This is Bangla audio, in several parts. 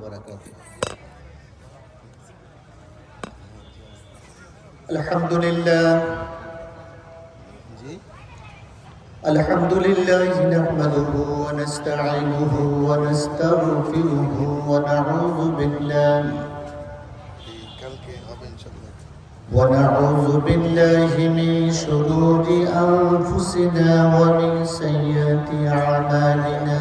وبركاته. الحمد لله نحمده ونستعينه ونستغفره ونعوذ بالله من شرور أنفسنا ومن سيئات أعمالنا.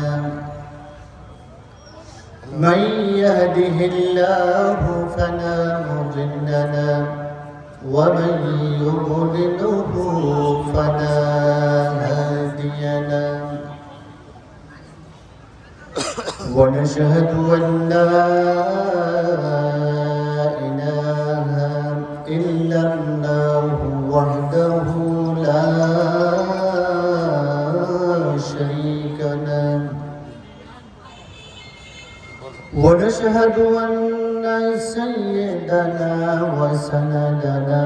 من يهده الله فلا مضل له ومن يضلله فلا هادي له. ونشهد أن لا إله إلا الله وحده لا شريك له. ونشهد أن سيدنا وسندنا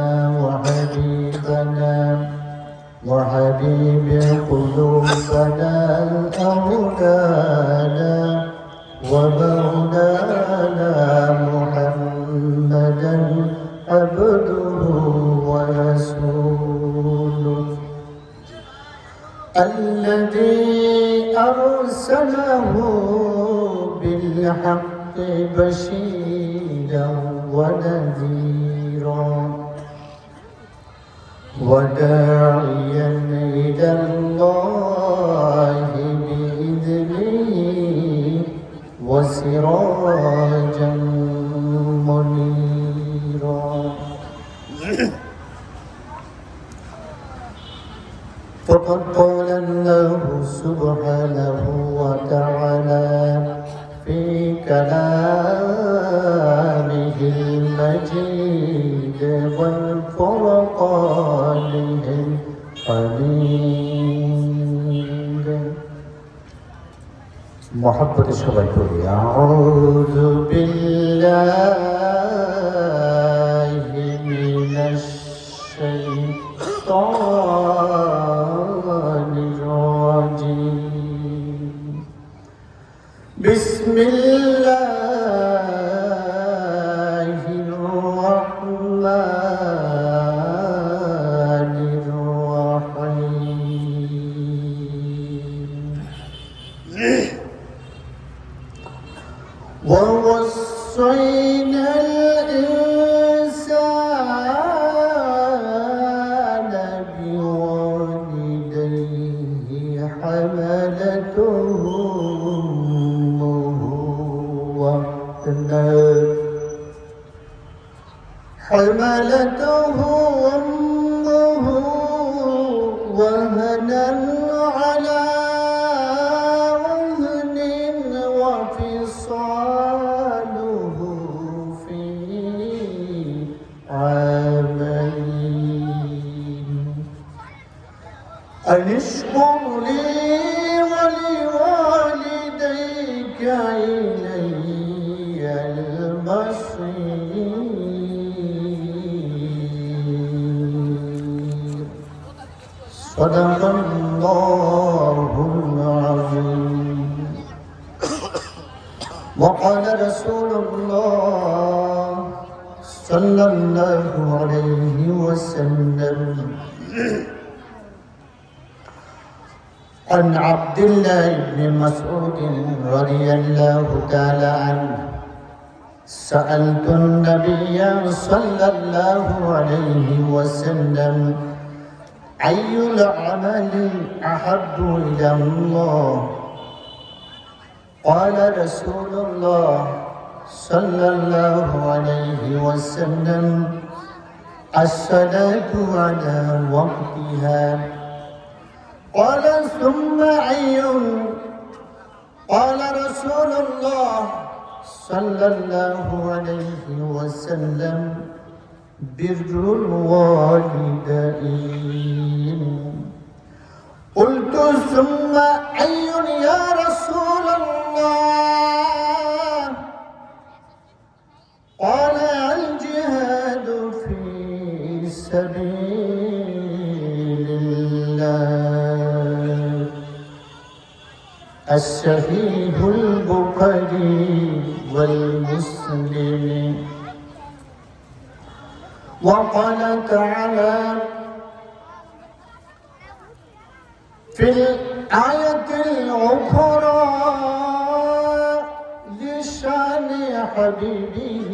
وحبيب قلوبنا أولانا ومولانا محمدا عبده ورسوله الذي أرسله بالحق بشيرا ونذيرا وداعيا إلى الله بإذنه وسراجا منيرا. فقد قال الله سبحانه وتعالى في كلامه المجيد والفرقانه الحميد. محبة الشباب أعوذ بالله من الشيطان الرجيم. بسم الله الرحمن الرحيم. ووصينا الإنسان بوالديه حملته أمه وهنا على وهن وفصاله في عامين أن اشكر لي ولوالديك إلي المصير. صدق الله العظيم. وقال رسول الله صلى الله عليه وسلم عن عبد الله بن مسعود رضي الله تعالى عنه سألت النبي صلى الله عليه وسلم أي العمل أحب إلى الله؟ قال رسول الله صلى الله عليه وسلم الصلاة على وقتها. قال ثم أي؟ قال رسول الله صلى الله عليه وسلم بر الوالدين. قلت ثم أي يا رسول الله؟ قال الجهاد في سبيل الله. الصحيح البخاري والمسلم. وقال تعالى في الآية الأخرى لشان حبيبه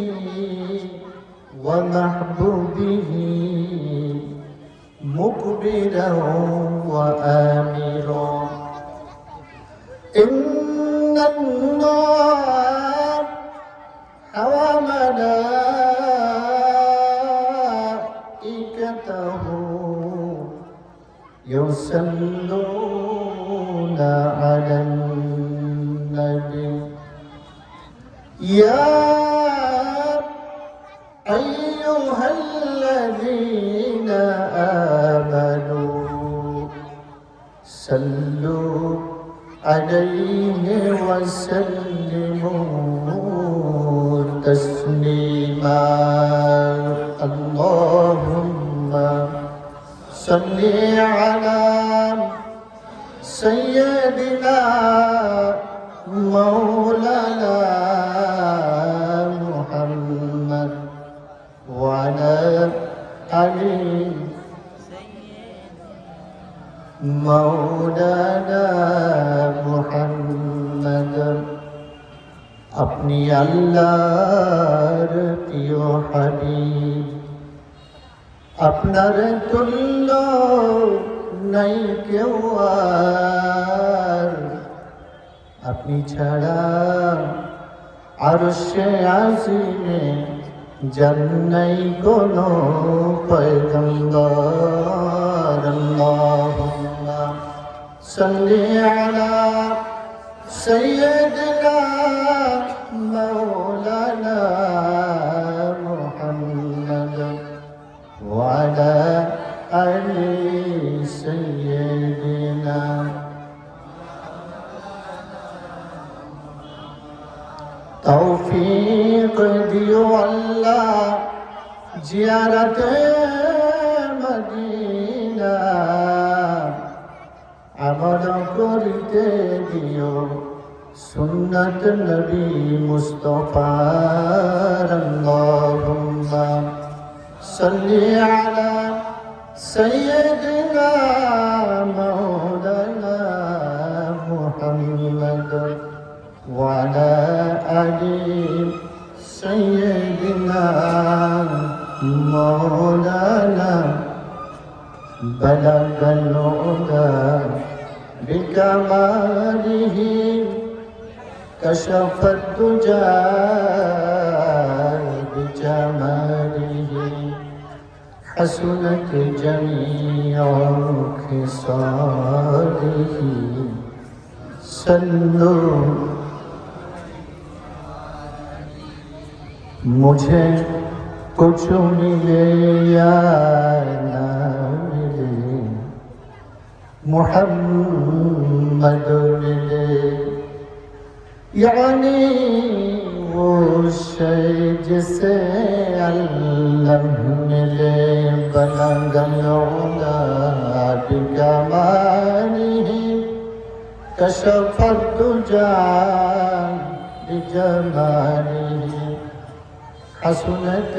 ومحبوبه مقبلا وآمرا إن الله حوى ملائكته يصلون على النبي يا أيها الذين آمنوا صلوا عليه وسلموا تسليما اللهم صل على سيدنا مولانا محمد وعلى آله مولانا محمد अपनी আল্লাহর প্রিয় হাবিব আপনার তুল্য নাই কেউ আর আপনি ছাড়া আরশে আজিমে জান্নাই কোনো পয়গম্বর আল্লাহুম্মা সাল্লি আলা সাইয়্যিদিনা মাওলানা মুহাম্মদ ওয়া আলা আলি সাইয়্যিদিনা তৌফিক দিও আল্লাহ জিয়ারতে মদিনা আমল করিতে দিও সুন্নাত নবী মুস্তাফার আল্লাহুম্মা সাল্লি আলা সাইয়্যিদিনা মাওলানা মুহাম্মদ وعلى آل سيدنا مولانا بلغ الهدى بكماله كشف الدجى بجماله حسنت جميع خصاله صلوا मुझे कुछ मिले या ना मिले मुहम्मद मिले यानी वो शय जिसे अल्लाह मिले बलगना बिकमालिही कशफ दुजा बिजमालिही حسنت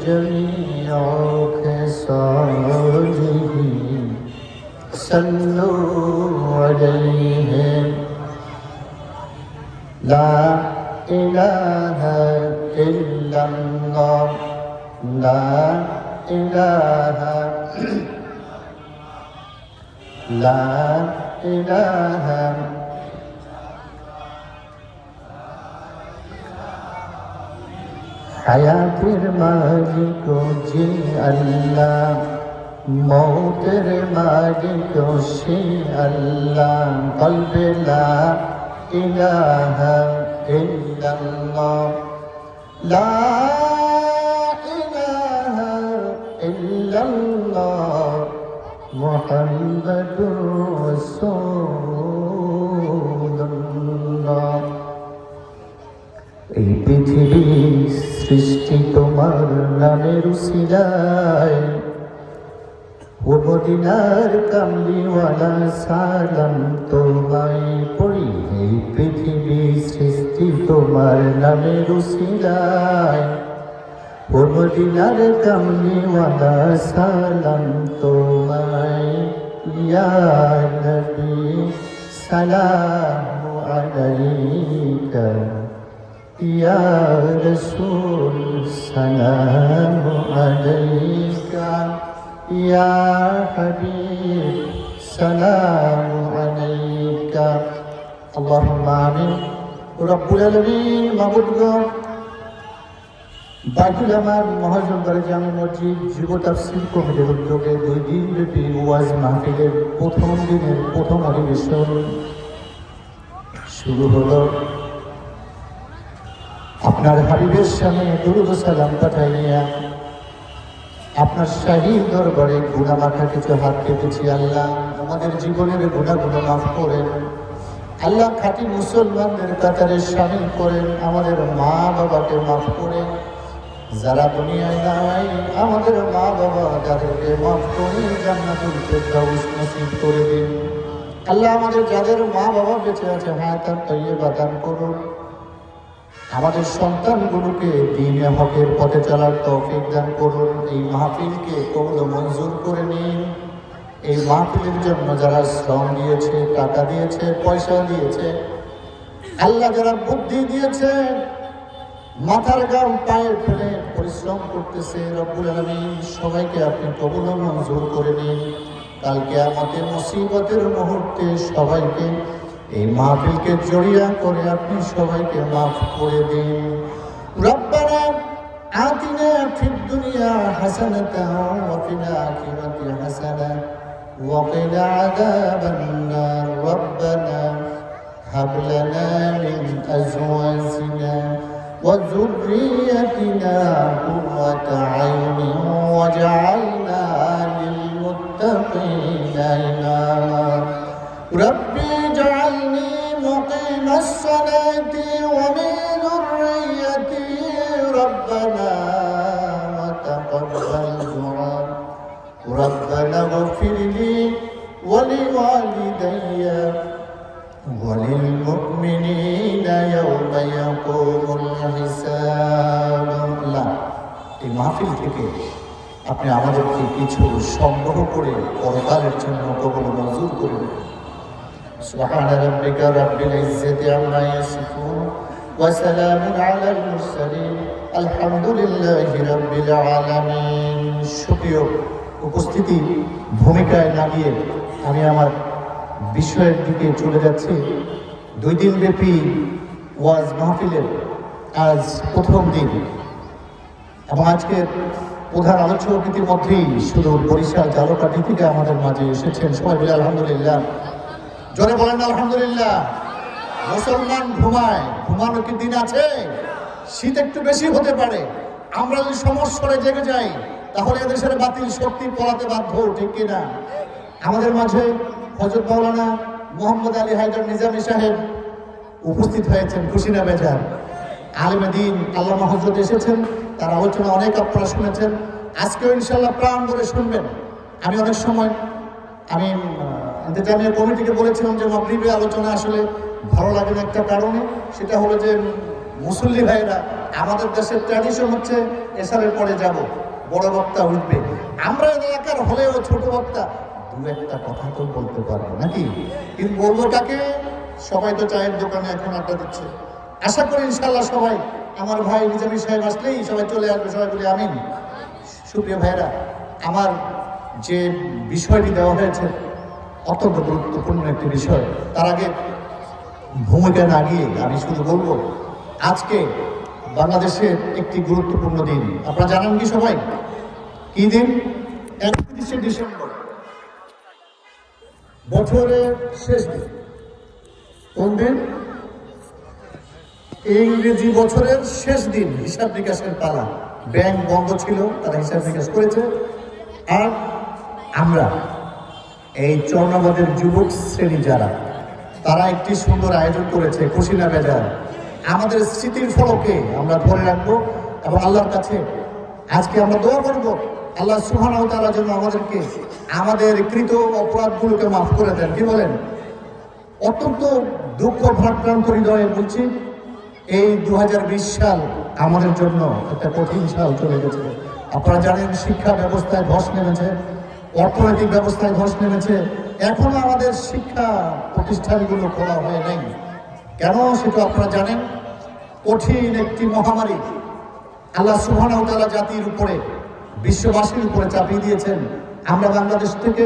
جميع خصاله صلوا عليه لا إله إلا الله لا إله لا إله হায়াতের মালিক যে আল্লাহ মৌতের মালিক সে আল্লাহ কলবে লা ইলাহা ইল্লাল্লাহ লা ইলাহা ইল্লাল্লাহ মুহাম্মাদুর রাসূলুল্লাহ এই পৃথিবী সৃষ্টি তোমার নামের উসিলায় ও মদিনার কামলিওয়ালা সালাম তোমায় পড়ি, এই পৃথিবী সৃষ্টি তোমার নামের উসিলায়। ও মদিনার কামলিওয়ালা সালাম তোমায়, ইয়া নবী সালামু আলাইকা, ইয়া রাসূল সালামু আলাইকা, ইয়া হাবিব সালামু আলাইকা। আল্লাহুম্মা আমিন। রব্বুল আলামিন মাবুদ গো, বাইতুল আমার মহাজন করে জামে মসজিদ যুব তাফসীর কমিটির উদ্যোগে 2 দিন ব্যাপী ওয়াজ মাহফিলের প্রথম দিনের প্রথম অধিবেশন শুরু হলো। আপনার হাবিবের সামনে দরুদ ও সালাম পাঠাইয়া আপনার শাহী দরবারে গুনাহ মাখা কিছু হাত পেতেছি। আল্লাহ আমাদের জীবনের গুনাহগুলো মাফ করেন। আল্লাহ খাঁটি মুসলমানদের কাতারে শামিল করেন। আমাদের মা বাবাকে মাফ করেন। যারা দুনিয়ায় নাই আমাদের মা বাবা যাদেরকে মাফ করে জান্নাতুল ফেরদাউস নসিব করে দিন। আল্লাহ আমাদের যাদের মা বাবা বেঁচে আছে হায়াতাত তাইয়্যিবা দান করুন। আমাদের সন্তানগুলোকে দ্বীনে হকের পথে চলার তৌফিক দান করুন। এই মাহফিলকে কবুল মঞ্জুর করে নিন। এই মাহফিলের জন্য যারা শ্রম দিয়েছে, টাকা দিয়েছে, পয়সা দিয়েছে, আল্লাহ যারা বুদ্ধি দিয়েছে, মাথার গাম পায়ে ফেলে পরিশ্রম করতেছে, রব্বুল আলামিন সবাইকে আপনি কবুল মঞ্জুর করে নিন। কাল কিয়ামতের মুসিবতের মুহূর্তে সবাইকে এই মাহফিলকে জড়িয়া করে আপনি সবাইকে মাফ করে দিন। রব্বানা আতিনা ফিদ দুনিয়া হাসানাতান ওয়া ফিল আখিরাতি হাসানাতান ওয়া কিনা আযাবান নার। রব্বানা হাব লানা মিন আজওয়াজিনা ওয়া যুররিয়াতিনা কুররাতা আইনিন ওয়াজআলনা লিল মুত্তাকিনা ইমামা। রব্বি اجعلني مقيم الصلاة ومن ذريتي ربنا وتقبل دعاء. ربنا اغفر لي ولوالدي وللمؤمنين يوم يقوم الحساب. আল্লাহ এই মাহফিল থেকে আপনি আমাদেরকে কিছু সংগ্রহ করে পরকালের জন্য কবুল মঞ্জুর করুন। سبحان ربك رب العزة عما يصفون وسلام على المرسلين الحمد لله رب العالمين. সুপ্রিয় উপস্থিতি, ভূমিকায় না গিয়ে আমি আমার বিষয়ের দিকে চলে যাচ্ছি। 2 দিন ব্যাপী ওয়াজ মাহফিলের আজ প্রথম দিন এবং আজকের প্রধান আলোচক ইতিমধ্যেই শুধু বরিশাল জালকাঠি থেকে আমাদের মাঝে এসেছেন। সবাই বলে আলহামদুলিল্লাহ, জোরে বলেন আলহামদুলিল্লাহ। মুসলমান ঘুমায়, ঘুমানো কি দিন আছে? শীত একটু বেশি হতে পারে, আমরা যদি সমস্যায় জেগে যাই তাহলে এদেশের বাতিল শক্তি পলাতে বাধ্য, ঠিক কিনা? আমাদের মাঝে হযরত মাওলানা মোহাম্মদ আলী হায়দার নিজামী সাহেব উপস্থিত হয়েছেন, খুশি না বেজার? আলেমে দ্বীন আল্লামা হযরত এসেছেন, তার আলোচনা অনেক আপনারা শুনেছেন, আজকেও ইনশাআল্লাহ প্রাণ ভরে শুনবেন। আমি অনেক সময় আমি ইন্তেজামিয়া কমিটিকে বলেছিলাম যে মাগরিবের আলোচনা আসলে ভালো লাগে না একটা কারণে, সেটা হলো যে মুসল্লি ভাইরা, আমাদের দেশের ট্র্যাডিশন হচ্ছে এশারের পরে যাব, বড় বক্তা উঠবে। আমরা এলাকার হলেও ছোট বক্তা 2-1টা কথা তো বলতে পারবো নাকি, কিন্তু বলবো কাকে? সবাই তো চায়ের দোকানে এখন আড্ডা দিচ্ছে। আশা করি ইনশাআল্লাহ সবাই, আমার ভাই নিজামী সাহেব আসলেই সবাই চলে আসবে, সবাই বলি আমিন। সুপ্রিয় ভাইরা, আমার যে বিষয়টি দেওয়া হয়েছে অত্যন্ত গুরুত্বপূর্ণ একটি বিষয়। তার আগে ভূমিকা না গিয়ে আমি শুধু বলবো, আজকে বাংলাদেশের একটি গুরুত্বপূর্ণ দিন। আপনারা জানেন কি সবাই? কি দিন? 31শে ডিসেম্বর, বছরের শেষ দিন। কোন দিন? ইংরেজি বছরের শেষ দিন। হিসাব নিকাশের পালা, ব্যাংক বন্ধ ছিল, তারা হিসাব নিকাশ করেছে। আর আমরা এই চরনাবাদের যুবক শ্রেণী যারা, তারা একটি সুন্দর আয়োজন করেছে, খুশি না বেজার? আমাদের স্মৃতির ফলকে আমরা ধরে রাখবো এবং আল্লাহর কাছে আজকে আমরা দোয়া করবো আল্লাহ সুবহানাহু ওয়া তাআলা যেন আমাদেরকে আমাদের কৃত অপরাধগুলোকে মাফ করে দেন। কি বলেন? অত্যন্ত দুঃখ ভারাক্রান্ত হৃদয়ে বলছি, এই 2020 সাল আমাদের জন্য একটা কঠিন সাল চলে গেছে। আপনারা জানেন শিক্ষা ব্যবস্থায় ধস নেমেছে, অর্থনৈতিক ব্যবস্থায় ধস নেমেছে, এখনো আমাদের শিক্ষা প্রতিষ্ঠানগুলো খোলা হয় নাই। কেন সেটা আপনারা জানেন? কঠিন একটি মহামারী আল্লাহ সুবহানাহু ওয়া তাআলা জাতির উপরে, বিশ্ববাসীর উপরে চাপিয়ে দিয়েছেন। আমরা বাংলাদেশ থেকে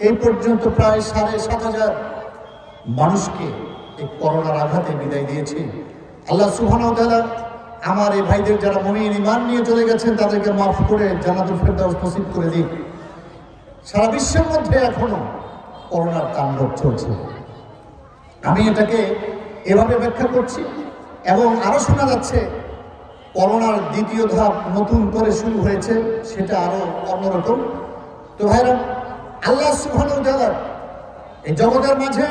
এই পর্যন্ত প্রায় 7,500 মানুষকে এই করোনার আঘাতে বিদায় দিয়েছি। আল্লাহ সুবহানাহু ওয়া তাআলা আমার এই ভাইদের যারা মুমিন ঈমান নিয়ে চলে গেছেন তাদেরকে মাফ করে জান্নাতুল ফেরদাউস নসিব করে দিক। সারা বিশ্বের মধ্যে এখনো করোনার তাণ্ডব চলছে। আমি এটাকে এভাবে ব্যাখ্যা করছি, এবং আরো শোনা যাচ্ছে করোনার দ্বিতীয় ধাপ নতুন করে শুরু হয়েছে, সেটা আরো অন্যরকম। তো ভাইরা, আল্লাহ সুবহানাহু ওয়া তাআলা এই জগতের মাঝে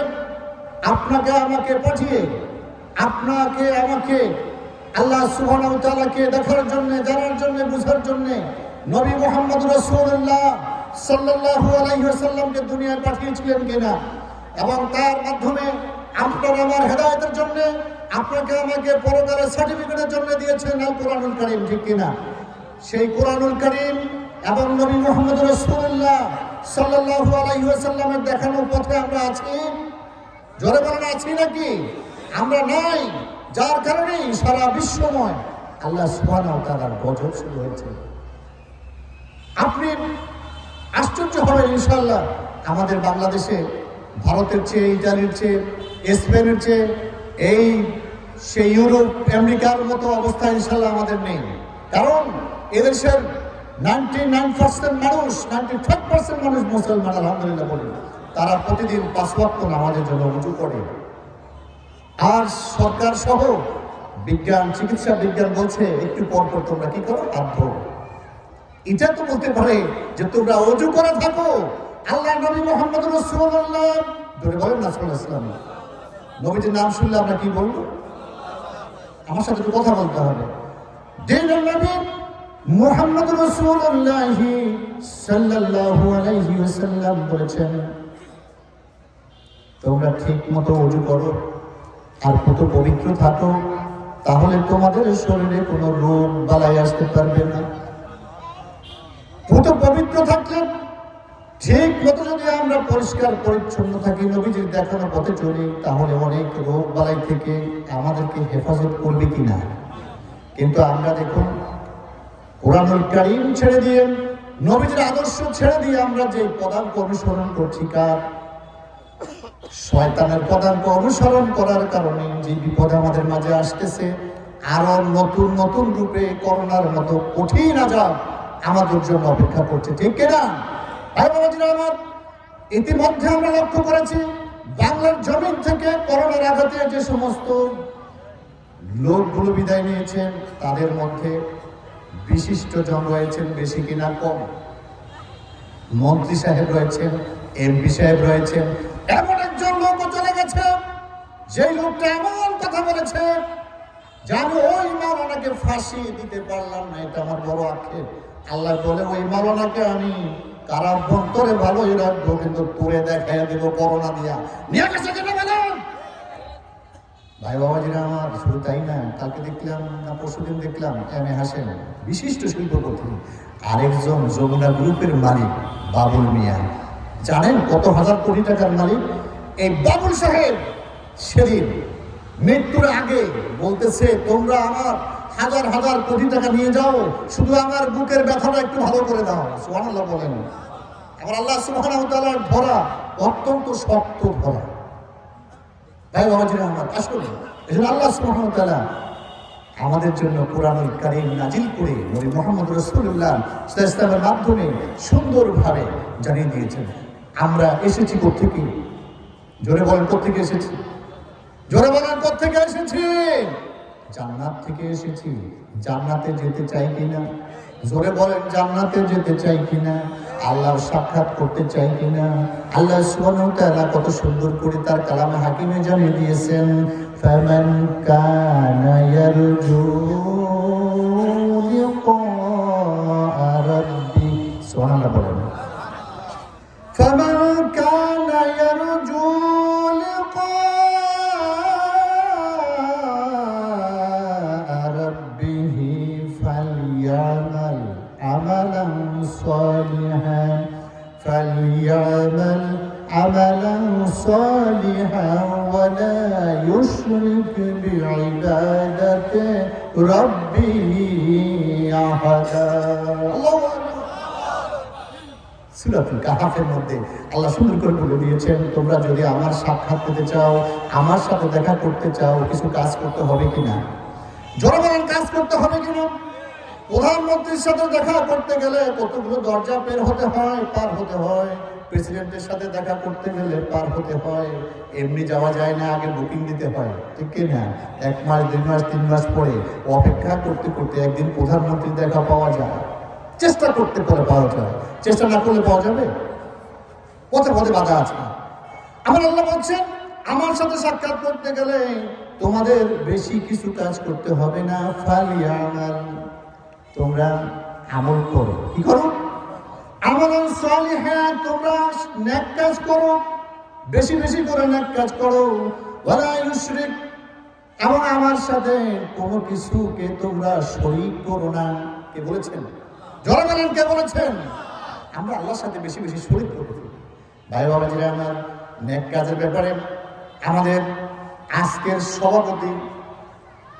আপনাকে আমাকে পাঠিয়ে, আপনাকে আমাকে আল্লাহ সুবহানাহু ওয়া তাআলাকে দেখার জন্য, জানার জন্য, বুঝার জন্য নবী মুহাম্মদ রাসূলুল্লাহ সাল্লাল্লাহু আলাইহি ওয়াসাল্লামকে দুনিয়ায় পাঠিয়েছিলেন কিনা, এবং তার মাধ্যমে আপনার আমার হেদায়েতের জন্য, আপনাকে আমাকে পরকালের সার্টিফিকেটের জন্য দিয়েছেন আল কোরআনুল কারীম, ঠিক কিনা? সেই কোরআনুল কারীম এবং নবী মুহাম্মদ রাসূলুল্লাহ সাল্লাল্লাহু আলাইহি ওয়াসাল্লামের দেখানো পথে আমরা আছি। জোরে বলেন, আছি নাকি? আমরা নাই, যার কারণে সারা বিশ্বময় আল্লাহ সুবহানাহু ওয়া তাআলার গজব শুরু হয়েছে। আপনি আশ্চর্য হবেন ইনশাআল্লাহ, আমাদের বাংলাদেশে ভারতের চেয়ে, ইটালির চেয়ে, স্পেনের চেয়ে, সেই ইউরোপ আমেরিকার মতো অবস্থা ইনশাআল্লাহ আমাদের নেই। কারণ এদেশের 99% মানুষ, 95% মানুষ মুসলমান, আলহামদুলিল্লাহ বলি। তারা প্রতিদিন 5 ওয়াক্ত নামাজের জন্য উজু করে। আর সরকার সহ বিজ্ঞান, চিকিৎসা বিজ্ঞান বলছে একটু পর পর তোমরা কি করো? হাত ধো। এটা তো বলতে পারে যে তোমরা ওযু করে থাকো। আল্লাহ নবী মুহাম্মদ রাসূলুল্লাহ, ধরে বলেন না সাল্লাল্লাহু আলাইহি ওয়াসাল্লাম, নবীর নাম শুনলে আমরা কি বলবো? আমার সাথে একটু কথা বলতে হবে। দিনের নবী মুহাম্মদ রাসূলুল্লাহ সাল্লাল্লাহু আলাইহি ওয়াসাল্লাম বলেছেন, তোমরা ঠিক মতো ওযু করো আর কত পবিত্র থাকো, তাহলে তোমাদের শরীরে কোনো রোগ বালাই আসতে পারবে না। কত পবিত্র থাকলে, ঠিক মতো যদি আমরা পরিষ্কার পরিচ্ছন্ন থাকি, নবীজির দেখানো পথে চলি, তাহলে অনেক রোগ বালাই থেকে আমাদেরকে হেফাজত করবে কিনা। কিন্তু আমরা দেখুন, কোরআনুল কারীম ছেড়ে দিয়ে, নবীজির আদর্শ ছেড়ে দিয়ে আমরা যে পদাঙ্ক অনুসরণ করছি, কার? শয়তানের পদাঙ্ক অনুসরণ করার কারণে যে বিপদ আমাদের মাঝে আসতেছে, আরো নতুন নতুন রূপে করোনার মতো কঠিন আযাব আমাদের জন্য অপেক্ষা করছে, ঠিক কিনা? আমার ইতিমধ্যে আমরা লক্ষ্য করেছি, বাংলার জমিন থেকে করোনার আঘাতে যে সমস্ত লোকগুলো বিদায় নিয়েছেন, তাদের মধ্যে বিশিষ্ট জন রয়েছেন বেশি কিনা কম? মন্ত্রী সাহেব রয়েছেন, এমপি সাহেব রয়েছেন। এমন একজন লোকও চলে গেছে, যে লোকটা এমন কথা বলেছে যে আমি ওই মাওলানাকে ফাঁসি দিতে পারলাম না, এটা আমার বড় আক্ষেপ। আল্লাহ বলে, ওই মাওলানাকে আমি কারাভ্যন্তরে ভালোই রাখবো, কিন্তু তোরে দেখাইয়া দেবো করোনা দিয়া। নিয়ে গেছে কেন বলেন? ভাই বাবাজিরা আমার, শুধু তাই না, কালকে দেখলাম না পরশুদিন দেখলাম এম.এ. হাসেন, বিশিষ্ট শিল্পপতি, আরেকজন যমুনা গ্রুপের মালিক বাবুল মিয়া। জানেন কত হাজার কোটি টাকার মালিক? এই বাবুল সাহেব সেদিন মৃত্যুর আগে বলতেছে, তোমরা আমার হাজার হাজার কোটি টাকা নিয়ে যাও, শুধু আমার বুকের ব্যথাটা একটু ভালো করে দাও। সুবহানাল্লাহ বলেন। আমার আল্লাহ সুবহানাহু ওয়া তাআলার ধরা অত্যন্ত শক্ত ধরা। ভাই বাবাজিরা আমার, আসলে এজন্য আল্লাহ সুবহানাহু ওয়া তাআলা আমাদের জন্য কোরআনুল কারীম নাজিল করে নবী মুহাম্মদ রাসূলুল্লাহ সাল্লাল্লাহু আলাইহি ওয়াসাল্লামের মাধ্যমে সুন্দরভাবে জানিয়ে দিয়েছেন আমরা এসেছি কোত্থেকে। জোরে বলেন, কোত্থেকে এসেছি? জোরে বলেন, কোত্থেকে এসেছি? জান্নাত থেকে এসেছি। জান্নাতে যেতে চাই কিনা? জোরে বলেন, জান্নাতে যেতে চাই কিনা? আল্লাহর সাক্ষাৎ করতে চাই কিনা? আল্লাহ সুবহানাহু ওয়া তাআলা কত সুন্দর করে তার কালামে হাকিমে জানিয়ে দিয়েছেন, ফামান কানা ইয়ারজু লিকা রাব্বি فليعمل عملا صالحا فليعمل عملا صالحا ولا يشرك بعبادة ربه أحدا الله সূরাতুল কাহফের মধ্যে আল্লাহ সুন্দর করে বলে দিয়েছেন, তোমরা যদি আমার সাক্ষাৎ পেতে চাও, আমার সাথে দেখা করতে চাও, কিছু কাজ করতে হবে কিনা? জনগণের কাজ করতে হবে কিনা? প্রধানমন্ত্রীর সাথে দেখা করতে গেলে কতগুলো দরজা পার হতে হয়। প্রেসিডেন্টের সাথে দেখা করতে গেলে পার হতে হয়। এমনি যাওয়া যায় না, আগে বুকিং দিতে হয়, ঠিক কিনা? 1 মাস 2 মাস 3 মাস পরে অপেক্ষা করতে করতে একদিন প্রধানমন্ত্রীর দেখা পাওয়া যায়। চেষ্টা করতে করে পাওয়া যায়, চেষ্টা না করলে পাওয়া যাবে? পথে পথে বাধা আছে। আমার আল্লাহ বলছেন, আমার সাথে সাক্ষাৎ করতে গেলে তোমাদের বেশি কিছু কাজ করতে হবে না। ফালিয়ামাল, তোমরা আমল করো। কি করো? আমালান সালিহান, তোমরা নেক কাজ করো, বেশি বেশি করে নেক কাজ করো। ওয়ালা ইউশরিক, এবং আমার সাথে কোনো কিছুকে তোমরা শরীক করো না। কে বলেছেন? জোরে বলেন, কে বলেছেন? আমরা আল্লাহর সাথে বেশি বেশি শরীক করি। ভাই বাবাজিরা আমার, নেক কাজের ব্যাপারে আমাদের আজকের সভাপতি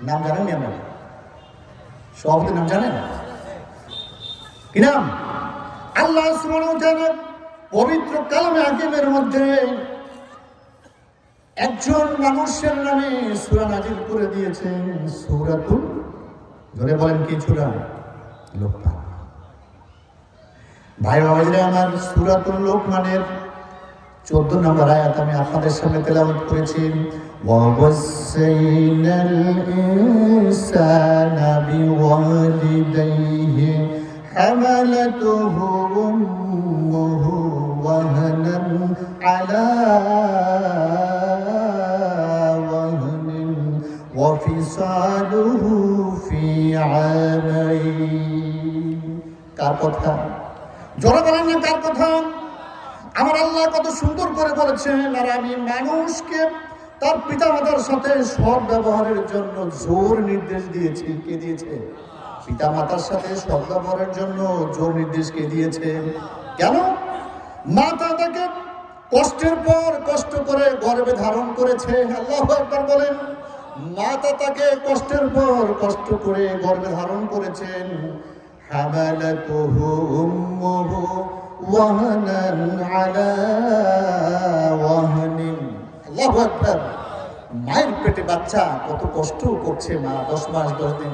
নাম জানেন? আমরা সভাপতির নাম জানেন কি নাম? আল্লাহ সুবহানাহু ওয়া তাআলা পবিত্র কালামে হাকিমের মধ্যে একজন মানুষের নামে সূরা নাজিল করে দিয়েছেন, সূরাতুল, জোরে বলেন কি সূরা? লোকমান। ভাই বাবাজিরা আমার, সূরাতুল লোকমানের 14 নম্বর আয়াত আমি আপনাদের সামনে তেলাওয়াত করেছি। وَوَصَّيْنَا الْإِنسَانَ بِوَالِدَيْهِ حَمَلَتْهُ أُمُّهُ وَهْنًا عَلَى وَهْنٍ وَفِصَالُهُ فِي عَامَيْنِ। কার কথা? জোরে বলেন না, কার কথা? আমার আল্লাহ কত সুন্দর করে বলেছেন। আর আমি মানুষকে তার পিতামাতার সাথে সৎ ব্যবহারের জন্য জোর নির্দেশ দিয়েছি। কে দিয়েছে? পিতামাতার সাথে সৎ ব্যবহারের জন্য জোর নির্দেশ কে দিয়েছে? কেন? মাতা তাকে কষ্টের পর কষ্ট করে গর্ভে ধারণ করেছে। আল্লাহু আকবার বলেন। মাতা তাকে কষ্টের পর কষ্ট করে গর্ভে ধারণ করেছেন। হামালাতুহু উম্মুহু ওয়াহনান আলা ওয়াহনিন। আল্লাহু আকবার। মায়ের পেটে বাচ্চা কত কষ্ট করছে মা, 10 মাস 10 দিন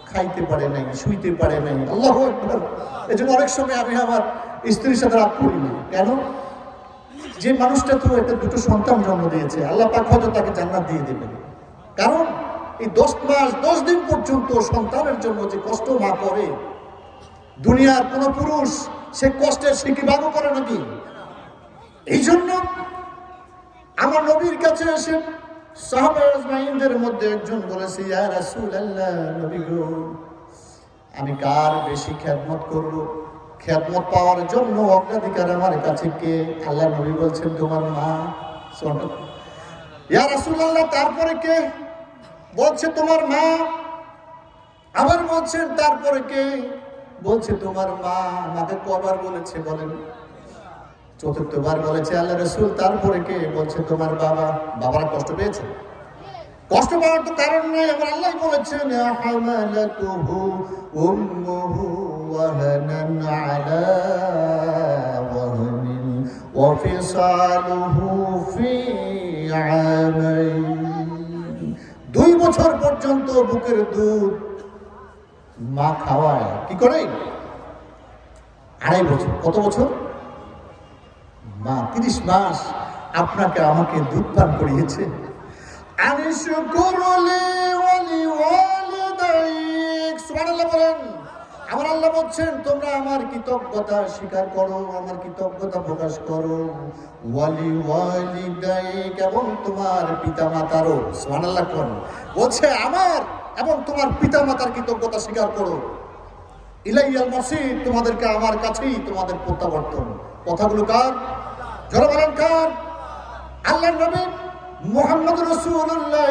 খাইতে পারে নাই, শুইতে পারে নাই। আল্লাহু আকবার। এজন্য অনেক সময় আমি আমার স্ত্রীর সাথে রাগ করি না। কেন? যে মানুষটা তো একটা দুটো সন্তান জন্ম দিয়েছে, আল্লাহ পাক হয়তো তাকে জান্নাত দিয়ে দেবেন। কারণ এই 10 মাস 10 দিন পর্যন্ত সন্তানের জন্য যে কষ্ট মা করে, দুনিয়ার কোন পুরুষ সে কষ্টের সিকিভাগও করে নাকি? এই জন্য আমার নবীর কাছে এসে সাহাবায়ে আজমাইনদের মধ্যে একজন বলেছে, ইয়া রাসূলুল্লাহ, নবী গো, আমি কার বেশি খেদমত করব? খেদমত পাওয়ার জন্য অগ্রাধিকার আমার কাছে কে? আল্লাহ নবী বলছেন, তোমার মা। ইয়া রাসূলুল্লাহ, তারপরে কে? বলছে তোমার মা। আবার বলছেন তারপরে কে? বলছে তোমার মা। আমাকে কবার বলেছে বলেন? 4বার বলেছে আল্লাহ রাসূল। তারপরে কে? বলছে তোমার বাবা। বাবারা কষ্ট পেয়েছে? কষ্ট পাওয়ার তো কারণ নেই। আমার আল্লাহ বলেছেন, হামালাতুহু উম্মুহু ওয়াহনান আলা ওয়াহনিন ওয়া ফিসালুহু ফি আমাইন। 2 বছর পর্যন্ত বুকের দুধ মা খাওয়ায়। কি করে? 2.5 বছর। কত বছর? মা 30 মাস আপনাকে আমাকে দুধ পান করিয়েছে। সুবহানাল্লাহ বলেন। আমার আল্লাহ বলছেন, তোমরা আমার কৃতজ্ঞতা স্বীকার করো, আমার কৃতজ্ঞতা প্রকাশ করো। ওয়ালি ওয়ালিদাইক, এবং তোমার পিতামাতারও। সুবহানাল্লাহ করো। বলছে আমার এবং তোমার পিতামাতার কৃতজ্ঞতা স্বীকার করো। ইলাইয়াল মাসির, তোমাদেরকে আমার কাছেই তোমাদের প্রত্যাবর্তন। কথাগুলো কার? জোরে বলেন কার? আল্লাহর নবী মুহাম্মদ রাসূলুল্লাহ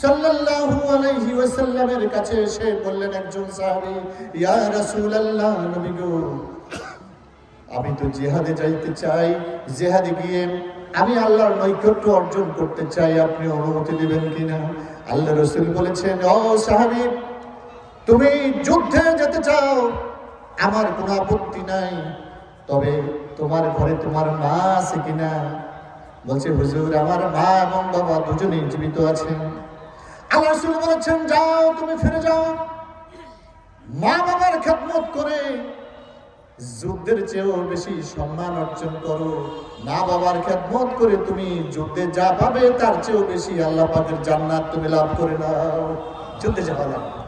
সাল্লাল্লাহু আলাইহি ওয়াসাল্লামের কাছে এসে বললেন একজন সাহাবী, ইয়া রাসূলুল্লাহ, নবী গো, আমি তো জিহাদে যাইতে চাই, জিহাদে গিয়ে আমি আল্লাহর নৈকট্য অর্জন করতে চাই, আপনি অনুমতি দিবেন কিনা? আল্লাহ রাসূল বলেছেন, ও সাহাবী, তুমি যুদ্ধে যেতে চাও, আমার কোনো আপত্তি নাই, তবে তোমার ঘরে তোমার মা আছে কিনা? বলছে, হুজুর, আমার মা এবং বাবা দুজনেই জীবিত আছেন। আল্লাহ রাসূল বলেছেন, যাও, তুমি ফিরে যাও, মা বাবার খেদমত করে যুদ্ধের চেয়েও বেশি সম্মান অর্জন করো। মা বাবার খেদমত করে তুমি যুদ্ধে যা পাবে তার চেয়েও বেশি আল্লাহ পাকের জান্নাত তুমি লাভ করে নাও। যুদ্ধে যাওয়া লাগবে।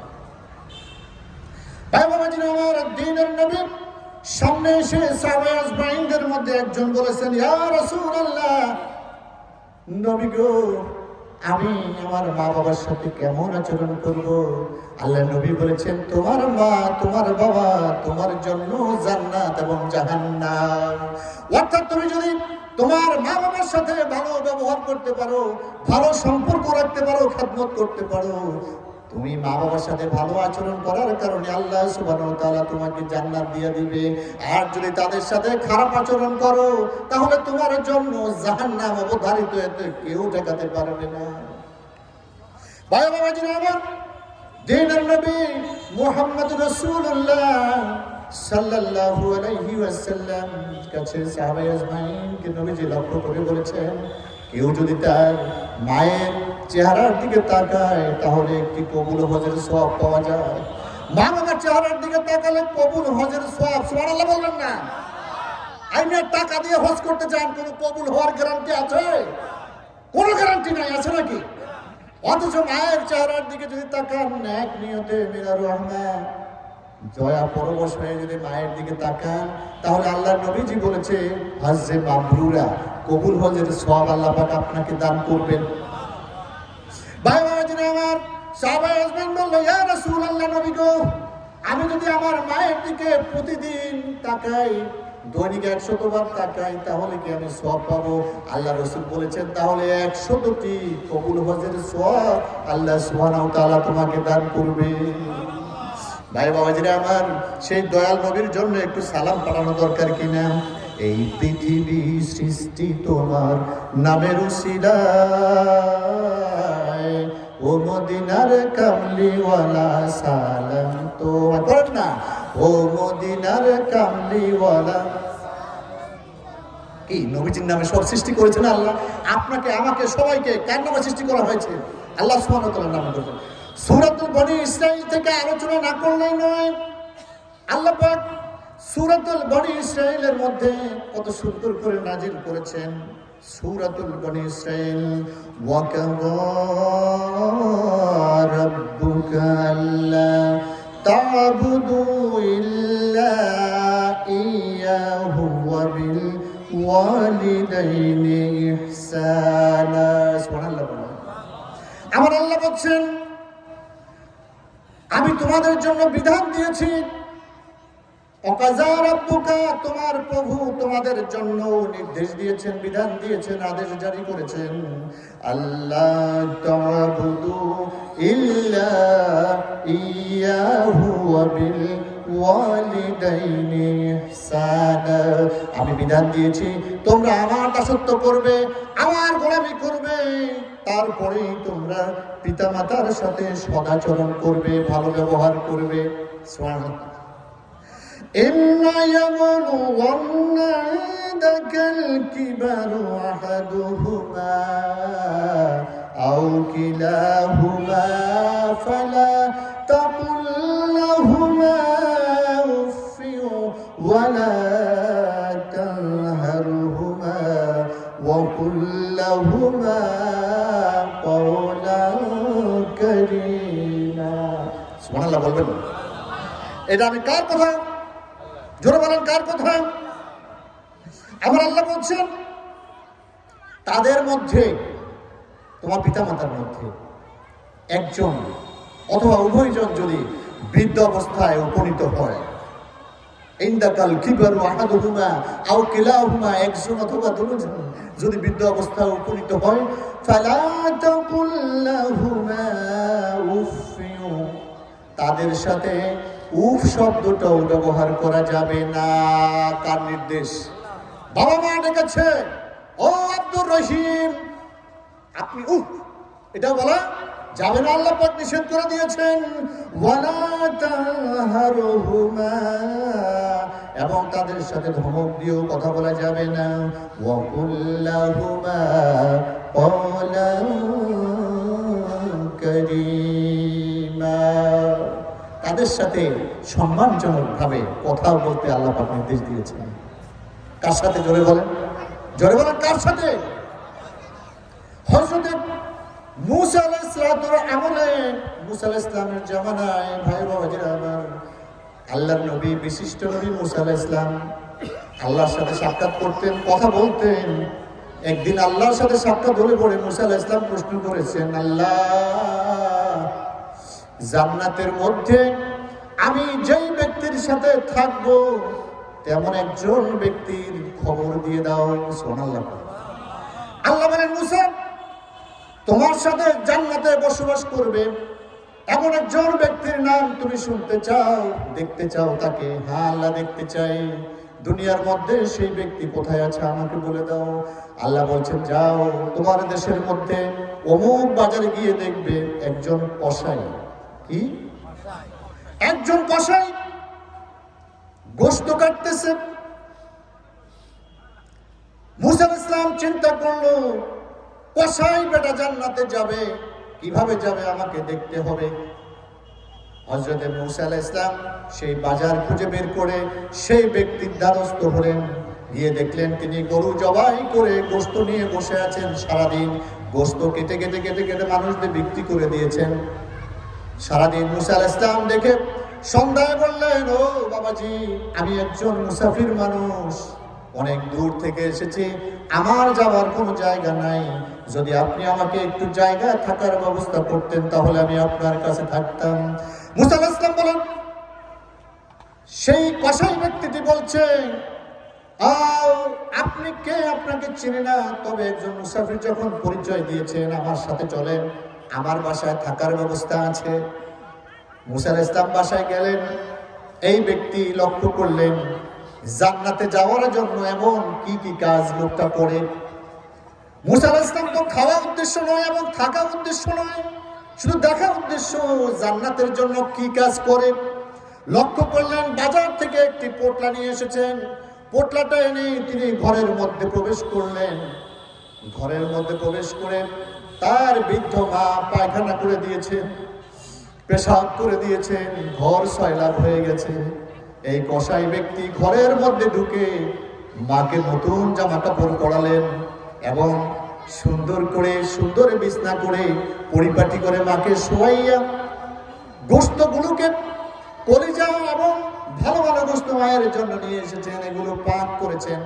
ভাই বাবাজি আমার, দ্বীনের নবী সামনে এসে সাহাবায়ে আজমাইনদের মধ্যে একজন বলেছেন, ইয়া রাসূলুল্লাহ, নবী গো, আমি আমার মা বাবার সাথে কেমন আচরণ করব? আল্লাহ নবী বলেছেন, তোমার মা, তোমার বাবা তোমার জন্য জান্নাত এবং জাহান্নাম। অর্থাৎ তুমি যদি তোমার মা বাবার সাথে ভালো ব্যবহার করতে পারো, ভালো সম্পর্ক রাখতে পারো, খেদমত করতে পারো, তুমি মা বাবার সাথে ভালো আচরণ করার কারণে আল্লাহ সুবহানাহু ওয়া তাআলা তোমাকে জান্নাত দিয়ে দিবে। আর যদি তাদের সাথে খারাপ আচরণ করো, তাহলে তোমার জন্য জাহান্নাম অবধারিত, এতে কেউ ঠেকাতে পারবে না। ভাই বাবাজি আমার, দ্বীনের নবী মুহাম্মদ রাসূলুল্লাহ সাল্লাল্লাহু আলাইহি ওয়াসাল্লাম কাছে সাহাবায়ে আজমাইনকে নবীজি লক্ষ্য করে বলেছেন, কেউ যদি তার মায়ের চেহারার দিকে তাকায় তাহলে একটি কবুল হজের সওয়াব পাওয়া যায়। মা বাবার চেহারার দিকে তাকালে কবুল হজের সওয়াব। সুবহানাল্লাহ বলবেন না? আপনি টাকা দিয়ে হজ করতে চান, কোনো কবুল হওয়ার গ্যারান্টি আছে? কোনো গ্যারান্টি নাই, আছে নাকি? অথচ মায়ের চেহারার দিকে যদি তাকান, নেক নিয়তে মিনার রহমান, দয়া পরবশ হয়ে যদি মায়ের দিকে তাকান, তাহলে আল্লাহ নবীজি বলেছে, হজ্জে মাবরুরা, কবুল হজের সওয়াব আল্লাহ পাক আপনাকে দান করবেন। ভাই বাবাজি আমার, সাহাবায়ে আজমাইন বলল, ইয়া রাসূলুল্লাহ, নবী গো, আমি যদি আমার মায়ের দিকে প্রতিদিন তাকাই, দৈনিক 100 বার তাকাই, তাহলে কি আমি সওয়াব পাবো? আল্লাহ রাসূল বলেছেন, তাহলে 100টি কবুল হজের সওয়াব আল্লাহ সুবহানাহু ওয়া তাআলা তোমাকে দান করবে। ভাই বাবাজিরা আমার, সেই দয়াল নবীর জন্য একটু সালাম পাঠানো দরকার কিনা? এই পৃথিবী সৃষ্টি তোমার নামের উসিলায়, ও মদিনার কামলিওয়ালা সালাম তো করেন না, ও মদিনার কামলিওয়ালা। কি নবীজির নামে সব সৃষ্টি করেছেন আল্লাহ? আপনাকে, আমাকে, সবাইকে কার নামে সৃষ্টি করা হয়েছে? আল্লাহ সুবহানাহু ওয়া তাআলার নামে করেছেন। সূরাতুল বনী ইসরাঈল থেকে আলোচনা না করলেই নয়। আল্লাহ পাক সূরাতুল বনী ইসরাঈলের মধ্যে কত সুন্দর করে নাজিল করেছেন। সূরাতুল বনী ইসরাঈল, ওয়া কাযা রাব্বুকা আল্লা তা'বুদু ইল্লা ইয়্যাহু ওয়া বিল ওয়ালিদাইনি ইহসানা। সুবহানাল্লাহ। আমার আল্লাহ বলছেন, আমি তোমাদের জন্য বিধান দিয়েছি, ওয়াকাযা রাব্বুকা, তোমার প্রভু তোমাদের জন্য নির্দেশ দিয়েছেন, বিধান দিয়েছেন, আদেশ জারি করেছেন, আল্লাহ তা'বুদু ইল্লা ইয়্যাহু ওয়া বিল ওয়ালিদাইনি ইহসানা। আমি বিধান দিয়েছি তোমরা আমার দাসত্ব করবে, আমার গোলামি করবে, তারপরেই তোমরা পিতামাতার সাথে সদাচরণ করবে, ভালো ব্যবহার করবে। সুবহানাল্লাহ। ইম্মা ইয়াবলুগান্না ইনদাকাল কিবারু আহাদুহুমা আও কিলাহুমা ফালা তাকুল লাহুমা উফফিন ওয়ালা তানহারহুমা ওয়া কুল লাহুমা কাওলান কারীমা। সুবহানাল্লাহ বলবেন। এটা আমি কার কথা? জোরে বলেন, কার কথা? আমার আল্লাহ বলছেন, তাদের মধ্যে, তোমার পিতামাতার মধ্যে একজন অথবা উভয়জন যদি বৃদ্ধ অবস্থায় উপনীত হয়, ইনদাকাল কিবারু আহাদুহুমা আও কিলাহুমা, একজন অথবা দুজন যদি বৃদ্ধ অবস্থায় উপনীত হয়, ফালা তাকুল লাহুমা উফিউ, তাদের সাথে উফ শব্দটাও ব্যবহার করা যাবে না। কার নির্দেশ? বাবা মা ডেকেছে, ও আব্দুর রহিম, আপনি উফ, এটা বলা যাবে না, আল্লাহ পাক নিষেধ করে দিয়েছেন। ওয়ালা তাহারুহুমা, এবং তাদের সাথে ধমক দিয়েও কথা বলা যাবে না। ওয়া কুল্লাহুমা কওলান কারীমা, তাদের সাথে সম্মানজনকভাবে কথা বলতে আল্লাহ পাক নির্দেশ দিয়েছেন। কার সাথে? জোরে বলেন, জোরে বলেন, কার সাথে? হযরত মুসা আলাইহিস সালাতুর আমলে, মুসা আলাইহিস সালামের জামানায়, ভাই বাবাজিরা আমার, আল্লাহর নবী, বিশিষ্ট নবী মুসা আলাইহিস সালাম আল্লাহর সাথে সাক্ষাৎ করতেন, কথা বলতেন। একদিন আল্লাহর সাথে সাক্ষাৎ হলে পরে মুসা আলাইহিস সালাম প্রশ্ন করেছেন, আল্লাহ, জান্নাতের মধ্যে আমি যেই ব্যক্তির সাথে থাকবো তেমন একজন ব্যক্তির খবর দিয়ে দাও। সুবহানাল্লাহ। আল্লাহ বলেন, মুসা, তোমার সাথে জান্নাতে বসবাস করবে এমন একজন ব্যক্তির নাম তুমি শুনতে চাও, দেখতে চাও তাকে? হ্যাঁ আল্লাহ, দেখতে চাই। দুনিয়ার মধ্যে সেই ব্যক্তি কোথায় আছে আমাকে বলে দাও। আল্লাহ বলছেন, যাও, তোমার দেশের মধ্যে অমুক বাজারে গিয়ে দেখবে একজন কসাই, কি একজন কসাই গোশত কাটতেছে। মুসা আলাইহিস সালাম চিন্তা করলো, কসাই বেটা জান্নাতে যাবে, কিভাবে যাবে? আমাকে দেখতে হবে। হযরত মুসা আলাইহিস সালাম সেই বাজার খুঁজে বের করে সেই ব্যক্তির দ্বারস্থ হলেন। গিয়ে দেখলেন তিনি গরু জবাই করে গোশত নিয়ে বসে আছেন। সারাদিন গোশত কেটে কেটে কেটে কেটে মানুষদের বিক্রি করে দিয়েছেন। সারাদিন মুসা আলাইহিস সালাম দেখে সন্ধ্যায় বললেন, ও বাবাজি, আমি একজন মুসাফির মানুষ, অনেক দূর থেকে এসেছি, আমার যাওয়ার কোনো জায়গা নাই। যদি আপনি আমাকে একটু জায়গায় থাকার ব্যবস্থা করতেন তাহলে আমি আপনার কাছে থাকতাম। মুসা আলাইহিস সালাম বলেন, সেই কসাই ব্যক্তিটি বলছে, আপনি কে? আপনাকে চিনি না, তবে একজন মুসাফির যখন পরিচয় দিয়েছেন, আমার সাথে চলেন, আমার বাসায় থাকার ব্যবস্থা আছে। মুসা আলাইহিস সালাম বাসায় গেলেন। এই ব্যক্তি লক্ষ্য করলেন জান্নাতে যাওয়ার জন্য এমন কি কি কাজ লোকটা করে। মুসা আলাইহিস সালাম তো খাওয়া উদ্দেশ্য নয় এবং থাকা উদ্দেশ্য নয়, শুধু দেখা উদ্দেশ্য জান্নাতের জন্য কি কাজ করে। লক্ষ্য করলেন বাজার থেকে একটি পোটলা নিয়ে এসেছেন। পোটলাটা এনে তিনি ঘরের মধ্যে প্রবেশ করলেন। ঘরের মধ্যে প্রবেশ করে তার বৃদ্ধ মা পায়খানা করে দিয়েছেন, পেশাব করে দিয়েছেন, ঘর সয়লাব হয়ে গেছে। এই কসাই ব্যক্তি ঘরের মধ্যে ঢুকে মাকে নতুন জামা কাপড় পরালেন এবং সুন্দর করে সুন্দর বিছনা করে পরিপাটি করে মাকে শোয়াইয়া গোশতগুলোকে, কলিজা এবং ভালো ভালো গোশত মায়ের জন্য নিয়ে এসেছেন, এগুলো পাক করেছেন।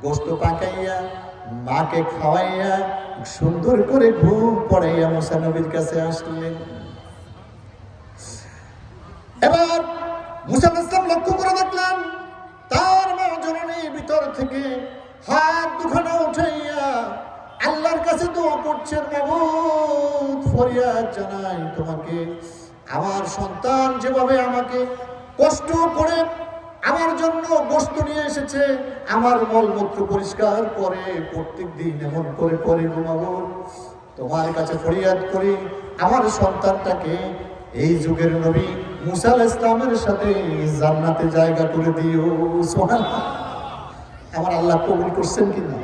গোশত পাকাইয়া মাকে খাওয়াইয়া সুন্দর করে ঘুম পড়াইয়া মুসা নবীর কাছে আসলেন। এবার মুসা আলাইহিস সালাম লক্ষ্য করে দেখলেন তার মা জননী ভিতর থেকে হাত দুখানা উঠাইয়া আল্লাহর কাছে দোয়া করছেন, মাবুদ, ফরিয়াদ জানাই তোমাকে, আমার সন্তান যেভাবে আমাকে কষ্ট করে আমার জন্য গোশত নিয়ে এসেছে, আমার মলমূত্র পরিষ্কার করে প্রত্যেক দিন এমন করে করে মাবুদ, তোমার কাছে ফরিয়াদ করি আমার সন্তানটাকে এই যুগের নবী মুসা আলাইহিস সালামের সাথে জান্নাতে জায়গা করে দিও। সুবহানাল্লাহ। আমার আল্লাহ কবুল করছেন কিনা?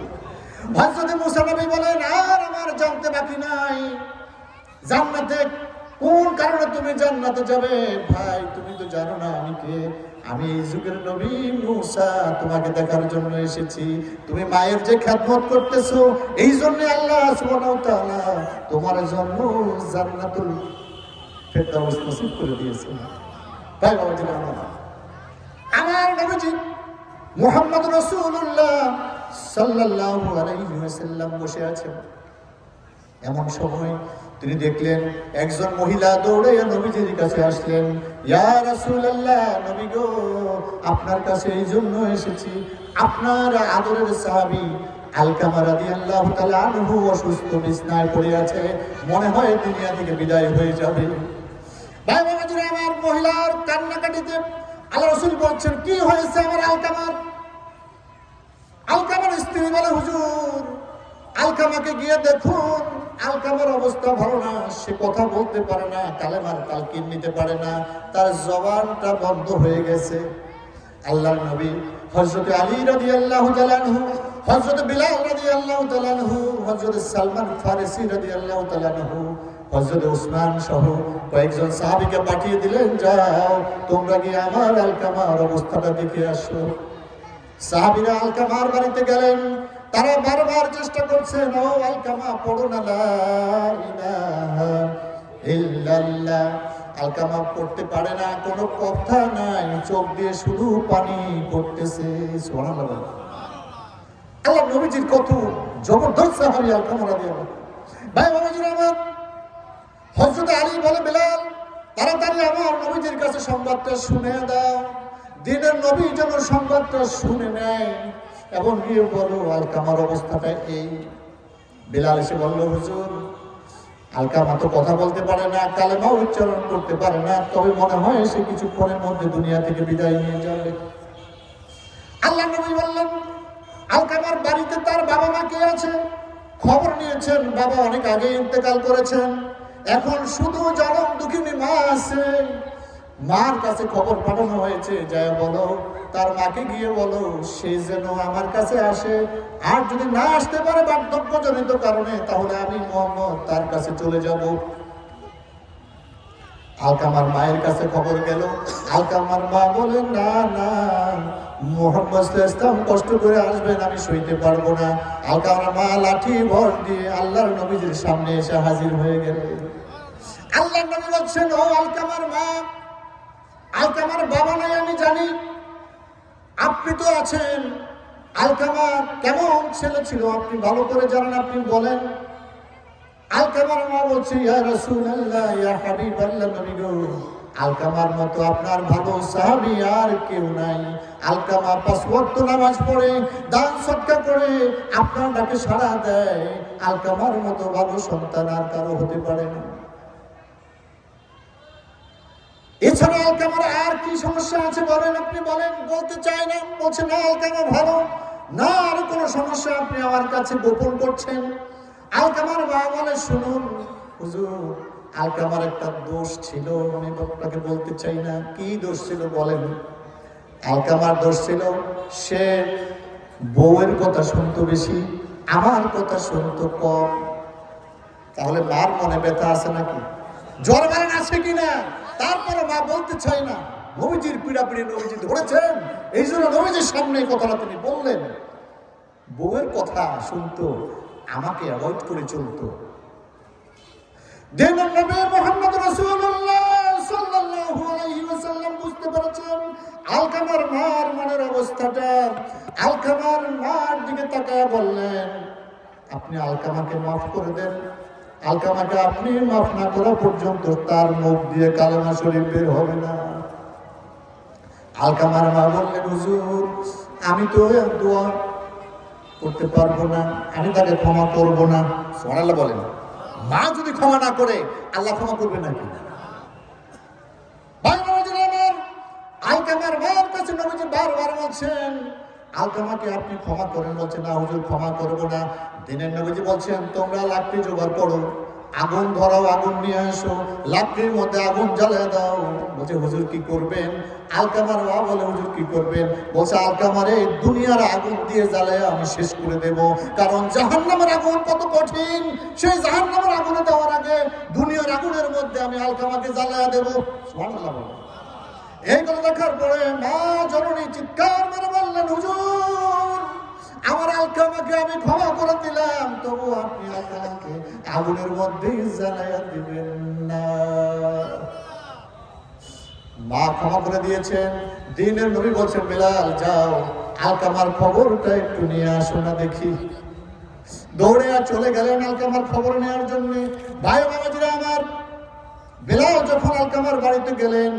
হযরত মুসা নবী বলেন, আর আমার জানতে বাকি নাই জান্নাতে কোন কারণে তুমি জান্নাতে যাবে। ভাই, তুমি তো জানো না আমি কে। আমি এই যুগের নবী মুসা, তোমাকে দেখার জন্য এসেছি। তুমি মায়ের যে খেদমত করতেছো, এই জন্য আল্লাহ সুবহানাহু ওয়া তাআলা তোমার জন্য জান্নাতুল ফেরদাউস নসিব করে দিয়েছেন। ভাই বাবা, আমার নবীজি মুহাম্মদ রাসূলুল্লাহ সাল্লাল্লাহু আলাইহি ওয়াসাল্লাম বসে আছেন। এমন সময় তিনি দেখলেন একজন মহিলা দৌড়াইয়া নবীজির কাছে আসলেন। ইয়া রাসূলুল্লাহ, নবী গো, আপনার কাছে এই জন্য এসেছি, আপনার আদরের সাহাবী আলকামা রাদিয়াল্লাহু তাআলা আনহু অসুস্থ, বিছনায় পড়ে আছে, মনে হয় দুনিয়া থেকে বিদায় হয়ে যাবে। ভাই বাবাজিরা আমার, মহিলার কান্নাকাটিতে আল্লাহ রাসূল বলছেন, কি হয়েছে আমার আলকামার? আলকামার স্ত্রী বলে, হুজুর, আলকামাকে গিয়ে দেখুন, আলকামার অবস্থা ভালো না, সে কথা বলতে পারে না, কালেমার তালকিন নিতে পারে না, তার জবানটা বন্ধ হয়ে গেছে। আল্লাহর নবী হযরত আলী রাদিয়াল্লাহু তাআলা আনহু, হযরত বিলাল রাদিয়াল্লাহু তাআলা আনহু, হযরত সালমান ফারিসি রাদিয়াল্লাহু তাআলা আনহু, হযরত উসমান সহ কয়েকজন সাহাবীকে পাঠিয়ে দিলেন, যাও তোমরা গিয়ে আমার আলকামার অবস্থাটা দেখে আসো। সাহাবীরা আলকামার বাড়িতে গেলেন। তারা বারবার চেষ্টা করছেন, ও আলকামা পড়ো না লা ইলাহা ইল্লাল্লাহ। আলকামা পড়তে পারে না, কোনো কথা নাই, চোখ দিয়ে শুধু পানি পড়তেছে। সুবহানাল্লাহ। আল্লাহ নবীজির কত জবরদস্ত সাহাবী আলকামা রাদিয়াল্লাহু। ভাই বাবাজিরা আমার, হযরত আলী বলে, বিলাল তাড়াতাড়ি আমার নবীজির কাছে সংবাদটা শুনে দাও, দিনের নবী যেন সংবাদটা শুনে নেয় এবং গিয়ে বলো আলকামার অবস্থাটা এই। বিলাল এসে বলল, হুজুর, আলকামা তো কথা বলতে পারে না, কালেমা উচ্চারণ করতে পারে না, তবে মনে হয় সে কিছুক্ষণের মধ্যে দুনিয়া থেকে বিদায় নিয়ে যাবে। আল্লাহ নবী বললেন, আলকামার বাড়িতে তার বাবা মা কে আছে? খবর নিয়েছেন, বাবা অনেক আগে ইন্তেকাল করেছেন, এখন শুধু জনম দুঃখিনী মা আছে। মার কাছে খবর পাঠানো হয়েছে, যায় বলো তার মাকে গিয়ে বলো সে যেন আমার কাছে আসে, আর যদি না আসতে পারে বার্ধক্যজনিত কারণে, তাহলে আমি মুহাম্মদ তার কাছে চলে যাব। আলকামার মায়ের কাছে খবর গেল। আলকামার মা বলে, না না, মুহাম্মদ সাল্লাল্লাহু আলাইহি ওয়াসাল্লাম কষ্ট করে আসবেন, আমি সইতে পারবো না। আলকামার মা লাঠি ভর দিয়ে আল্লাহর নবীজির সামনে এসে হাজির হয়ে গেল। আল্লাহর নবী বলছেন, ও আলকামার মা, আলকামার বাবা নাই আমি জানি, আপনি তো আছেন। আলকামা কেমন ছেলে ছিল আপনি ভালো করে জানেন, আপনি বলেন। আলকামার মা বলছে, ইয়া রাসূলুল্লাহ, ইয়া হাবিবাল্লাহ, নবী গো, আলকামার মতো আপনার ভালো সাহাবী আর কেউ নাই। আলকামা 5 ওয়াক্ত নামাজ পড়ে, দান সদকা করে, আপনার ডাকে সাড়া দেয়। আলকামার মতো ভালো সন্তান আর কারো হতে পারে না। এছাড়া আলকামার আর কি সমস্যা আছে বলেন, আপনি বলেন। বলতে চায় না, বলছে না আলকামা ভালো না, আর কোনো সমস্যা আপনি আমার কাছে গোপন করছেন। আলকামার বাবা বলে, শুনুন হুজুর, আলকামার একটা দোষ ছিল, আমি আপনাকে বলতে চাই না। কি দোষ ছিল বলেন? আলকামার দোষ ছিল, সে বউয়ের কথা শুনতো বেশি, আমার কথা শুনতো কম। তাহলে মার মনে ব্যথা আছে নাকি? জ্বর বারেন আছে কিনা? তারপরে মা বলতে চাই না। নবীজির পীড়াপিড়ি নবীজি ধরেছেন, এই জন্য নবীজির সামনে কথাটা তিনি বললেন। বউয়ের কথা শুনতো, আমাকে অ্যাভয়েড করে চলতো। দিনের নবী মুহাম্মদ রাসূলুল্লাহ সাল্লাল্লাহু আলাইহি ওয়াসাল্লাম বুঝতে পেরেছেন আলকামার মার মনের অবস্থাটা। আলকামার মার দিকে তাকায় বললেন, আপনি আলকামাকে মাফ করে দেন। আলকামাকে আপনি মাফ না করা পর্যন্ত তার মুখ দিয়ে কালেমা শরীফ বের হবে না। আলকামার মা বললেন, হুজুর, আমি তো দোয়া করতে পারবো না, আমি তাকে ক্ষমা করব না। সুবহানাল্লাহ বলেন। মা যদি ক্ষমা না করে, আল্লাহ ক্ষমা করবে নাকি? আলকামার মার কাছে নবীজি বারবার বলছেন, আলকামাকে আপনি ক্ষমা করেন। বলছে, না হুজুর, ক্ষমা করবো না। দিনের নবীজি বলছেন, তোমরা লাকড়ি জোগাড় করো, আগুন ধরাও, আগুন নিয়ে আসো, লাকড়ির মধ্যে আগুন জ্বালিয়ে দাও। বলছে, হুজুর কি করবেন? আলকামার মা বলে, হুজুর কি করবেন? বলছে, আলকামার এই দুনিয়ার আগুন দিয়ে জ্বালায় আমি শেষ করে দেব, কারণ জাহান্নামের আগুন কত কঠিন। সেই জাহান্নামের আগুনে দেওয়ার আগে দুনিয়ার আগুনের মধ্যে আমি আলকামাকে জ্বালায় দেব। সুবহানাল্লাহ। এইগুলো দেখার পরে মা জননী চিৎকার মেরে বললেন, হুজুর, আমার আলকামাকে আমি ক্ষমা করে দিলাম, তবু আপনি আলকামাকে আগুনের মধ্যেই জ্বালাইয়া দিবেন না। মা ক্ষমা করে দিয়েছেন। দিনের নবী বলছেন, বিলাল যাও, আলকামার খবরটা একটু নিয়ে আসো না দেখি। দৌড়ে আর চলে গেলেন আলকামার খবর নেওয়ার জন্য। ভাই বাবাজিরা আমার, বেলাল যখন আলকামার বাড়িতে গেলেন,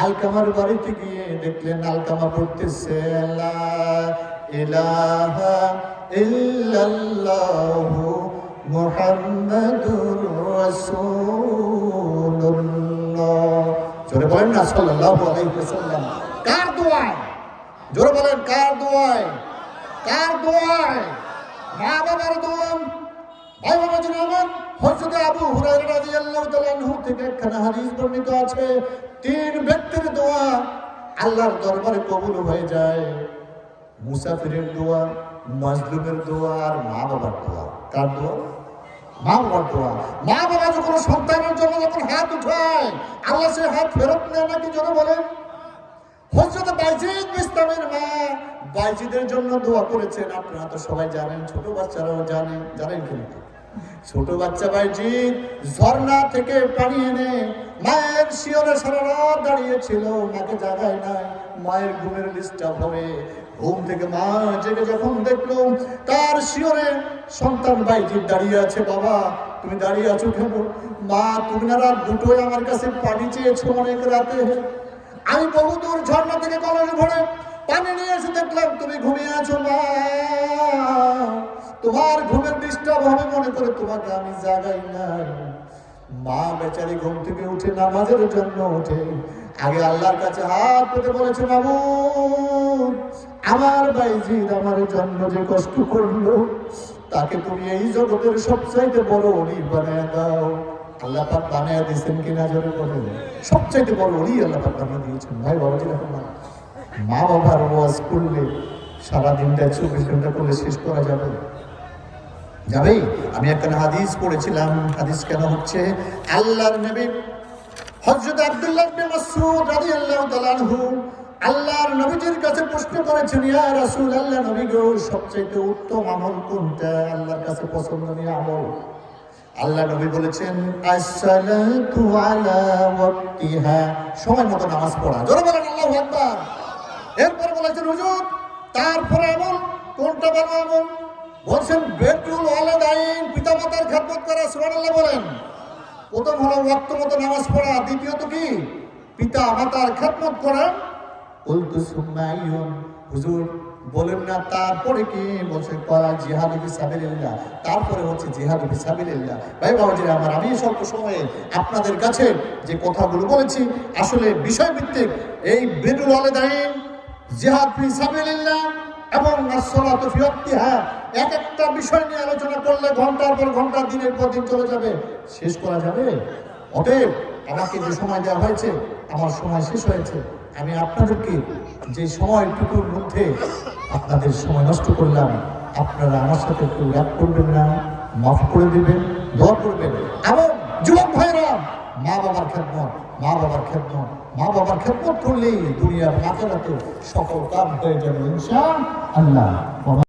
আলকামার বাড়িতে গিয়ে দেখলেন আলকামা পড়তেছে লা ইলাহা ইল্লাল্লাহু মুহাম্মাদুর রাসূলুল্লাহ। জোরে বলেন না সাল্লাল্লাহু আলাইহি ওয়াসাল্লাম। কার দোয়ায়? জোরে বলেন কার দোয়ায়? কার দোয়ায়? মা বাবার দোয়া। ভাই বাবাজিরা আমার, হযরত আবু হুরায়রা রাদিয়াল্লাহু তাআলা আনহু থেকে একখানা হাদিস বর্ণিত আছে, 3 ব্যক্তির দোয়া আল্লাহর দরবারে কবুল হয়ে যায়। মুসাফিরের দোয়া, মাজলুমের দোয়া আর মা বাবার দোয়া। কার দোয়া? মা বাবার দোয়া। মা বাবা যখন সন্তানের জন্য যখন হাত উঠায়, আল্লাহ সে হাত ফেরত নেয় নাকি? জোরে বলেন। হযরত বাইজিদ বিস্তামের মা বাইজিদের জন্য দোয়া করেছেন। আপনারা তো সবাই জানেন, ছোট বাচ্চারাও জানেন কিন্তু ছোট বাচ্চা বাইজিদ ঝর্ণা থেকে পানি এনে মায়ের শিয়রে সারা রাত দাঁড়িয়েছিল, মাকে জাগায় নাই। মায়ের ঘুমের ডিস্টার্ব হবে, ঘুম থেকে মা জেগে যখন দেখলো তার শিয়রে সন্তান বাইজিদ দাঁড়িয়ে আছে। বাবা তুমি দাঁড়িয়ে আছো কেন? মা তুমি না রাত দুটোয় আমার কাছে পানি চেয়েছো অনেক রাতে, আমি বহুদূর ঝর্ণা থেকে কলস ভরে পানি নিয়ে এসে দেখলাম তুমি ঘুমিয়ে আছো। মা তোমার ঘুমের ডিস্টার্ব হবে মনে করে তোমাকে আমি জাগাই নাই। মা বেচারি ঘুম থেকে উঠে নামাজের জন্য উঠে আগে আল্লাহর কাছে হাত পেতে বলেছে, মাবুদ আমার বাইজিদ আমার জন্য যে কষ্ট করলো তাকে তুমি এই জগতের সবচাইতে বড় ওলি বানায় দাও। আল্লাহ পাক বানায় দিয়েছেন কিনা জোরে বলেন। সবচাইতে বড় ওলি আল্লাহ পাক বানিয়ে দিয়েছেন। ভাই বাবাজিরা, মা বাবার ওয়াজ করলে সারাদিনটা 24 ঘন্টা করলে শেষ করা যাবে? আমি একটা হাদিস পড়েছিলাম। হাদিস কেন হচ্ছে? আল্লাহর নবী হযরত আব্দুল্লাহ ইবনে মাসউদ রাদিয়াল্লাহু তাআলা আনহু আল্লাহর নবীজির কাছে প্রশ্ন করেছেন, ইয়া রাসূলুল্লাহ, নবী গো সবচেয়ে উত্তম আমল কোনটা, আল্লাহর কাছে পছন্দনীয় আমল? আল্লাহ নবী বলেছেন, আসসালাতু আলা ওয়াক্তিহা, সময় মতো নামাজ পড়া। জোরে বলেন আল্লাহু আকবার। এরপর বলেছেন, হুজুর তারপরে আমল কোনটা? বলো আমল। বলছেন বিরুল ওয়ালিদাইন, পিতামাতার খেদমত করা। সুবহানাল্লাহ বলেন। প্রথম হলো ওয়াক্ত মতো নামাজ পড়া, দ্বিতীয়ত কি? পিতা মাতার খেদমত করা। কুলতু সুম্মা আইয়ুন, হুজুর বলেন না তারপরে কি? বলছে করা জিহাদ ফি সাবিলিল্লাহ, তারপরে হচ্ছে জিহাদ ফি সাবিলিল্লাহ। ভাই বাবাজিরা আমার, আমি স্বল্প সময়ে আপনাদের কাছে যে কথাগুলো বলেছি আসলে বিষয়ভিত্তিক। এই বিরুল ওয়ালিদাইন, জিহাদ ফি সাবিলিল্লাহ এবং আসসালাতু ফি ওয়াক্তিহা, এক একটা বিষয় নিয়ে আলোচনা করলে ঘন্টার পর ঘন্টা, দিনের পর দিন চলে যাবে, শেষ করা যাবে? অতএব আমাকে যে সময় দেওয়া হয়েছে, আমার সময় শেষ হয়েছে। আমি আপনাদেরকে যে সময়টুকুর মধ্যে আপনাদের সময় নষ্ট করলাম, আপনারা আমার সাথে একটু রাগ করবেন না, মাফ করে দিবেন, দোয়া করবেন। এবং যুবক ভাইরা, মা বাবার খেদমত, মা বাবার খেদমত, মা বাবার খেদমত করলেই দুনিয়ার আখিরাতে সকল কাম হয়ে যাবে ইনশাআল্লাহ।